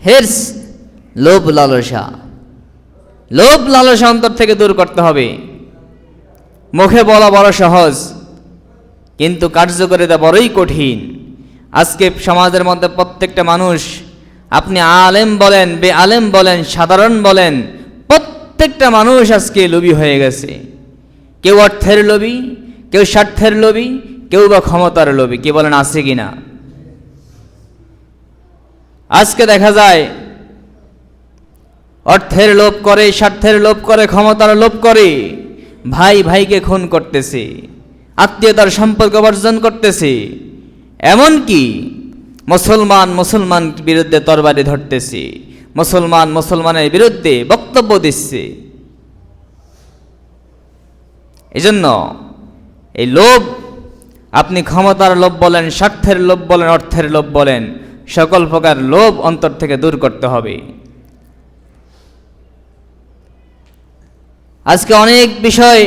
হিরস, লোভ লালসা। লোভ লালসা অন্তর থেকে দূর করতে হবে। মুখে বলা বড় সহজ, কিন্তু কার্যকারিতা বড়ই কঠিন। আজকে সমাজের মধ্যে প্রত্যেকটা মানুষ, আপনি আলেম বলেন, বেআলেম বলেন, সাধারণ বলেন, প্রত্যেকটা মানুষ আজকে লোভী হয়ে গেছে। কেউ অর্থের লোভী, কেউ স্বার্থের লোভী, কেউ বা ক্ষমতার লোভী। কি বলেন, আছে কিনা? আজকে দেখা যায় অর্থের লোভ করে, স্বার্থের লোভ করে, ক্ষমতার লোভ করে, ভাই ভাইকে খুন করতেছে, আত্মীয়তার সম্পর্ক বর্জন করতেছে, এমনকি মুসলমান মুসলমান বিরুদ্ধে তরবারি ধরতেছে, মুসলমান মুসলমানের বিরুদ্ধে বক্তব্য দিচ্ছে। এজন্য এই লোভ, আপনি ক্ষমতার লোভ বলেন, স্বার্থের লোভ বলেন, অর্থের লোভ বলেন, সকল প্রকার লোভ অন্তর থেকে দূর করতে হবে। আজকে অনেক বিষয়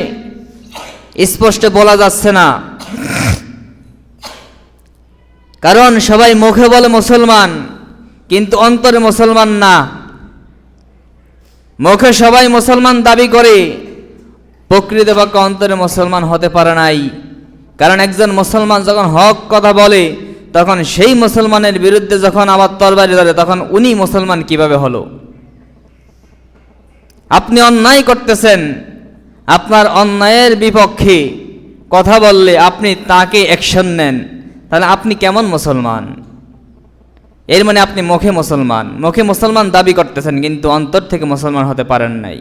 স্পষ্ট বলা যাচ্ছে না, কারণ সবাই মুখে বলে মুসলমান, কিন্তু অন্তরে মুসলমান না। মুখে সবাই মুসলমান দাবি করে, প্রকৃতপক্ষে অন্তরে মুসলমান হতে পারে নাই। কারণ একজন মুসলমান যখন হক কথা বলে, তখন সেই মুসলমানের বিরুদ্ধে যখন আবার তরবারি ধরে, তখন উনি মুসলমান কিভাবে হলো? আপনি অন্যায় করতেছেন, আপনার অন্যায়ের বিপক্ষে কথা বললে আপনি তাকে অ্যাকশন নেন, তাহলে আপনি কেমন মুসলমান? এর মানে আপনি মুখে মুসলমান দাবি করতেছেন, কিন্তু অন্তর থেকে মুসলমান হতে পারেন নাই।